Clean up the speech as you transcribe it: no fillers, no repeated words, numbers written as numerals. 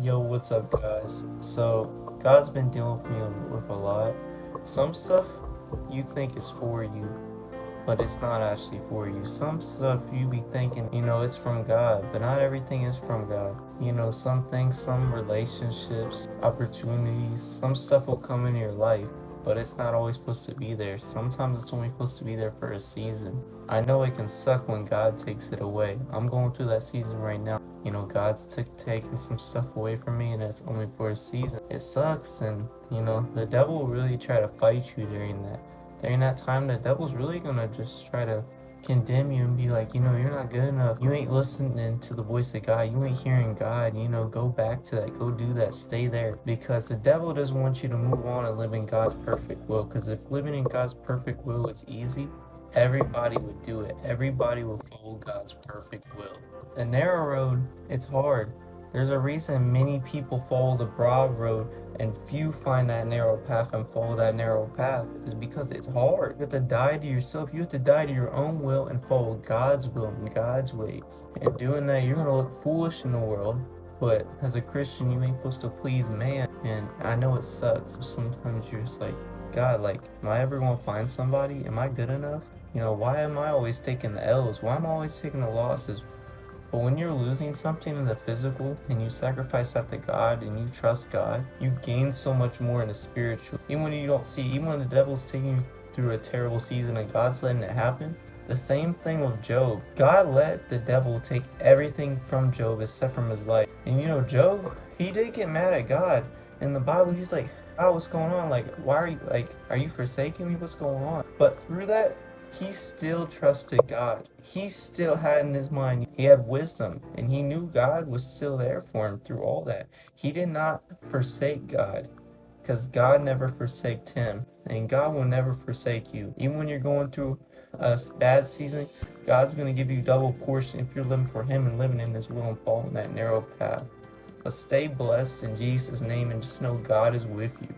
Yo, what's up, guys? So, God's been dealing with me with a lot. Some stuff you think is for you, but it's not actually for you. Some stuff you be thinking, it's from God, but not everything is from God. Some things, some relationships, opportunities, some stuff will come into your life, but it's not always supposed to be there. Sometimes it's only supposed to be there for a season. I know it can suck when God takes it away. I'm going through that season right now. God's taking some stuff away from me, and it's only for a season. It sucks, and the devil will really try to fight you during that time. The devil's really gonna just try to condemn you and be like, you're not good enough. You ain't listening to the voice of God. You ain't hearing God. Go back to that. Go do that. Stay there. Because the devil doesn't want you to move on and live in God's perfect will. Because if living in God's perfect will is easy, everybody would do it. Everybody will follow God's perfect will. The narrow road, it's hard. There's a reason many people follow the broad road and few find that narrow path and follow that narrow path, is because it's hard. You have to die to yourself. You have to die to your own will and follow God's will and God's ways. And doing that, you're going to look foolish in the world. But as a Christian, you ain't supposed to please man. And I know it sucks. Sometimes you're just like, God, like, am I ever going to find somebody? Am I good enough? Why am I always taking the L's? Why am I always taking the losses? But when you're losing something in the physical and you sacrifice that to God and you trust God, you gain so much more in the spiritual. Even when you don't see, even when the devil's taking you through a terrible season and God's letting it happen, the same thing with Job. God let the devil take everything from Job except from his life. And Job, he did get mad at God. In the Bible, he's like, "Oh, what's going on? Like, why are you, like, are you forsaking me? What's going on?" But through that, he still trusted God. He still had in his mind, he had wisdom, and he knew God was still there for him through all that. He did not forsake God, because God never forsaked him, and God will never forsake you. Even when you're going through a bad season, God's going to give you double portion if you're living for him and living in his will and following that narrow path. But stay blessed in Jesus' name and just know God is with you.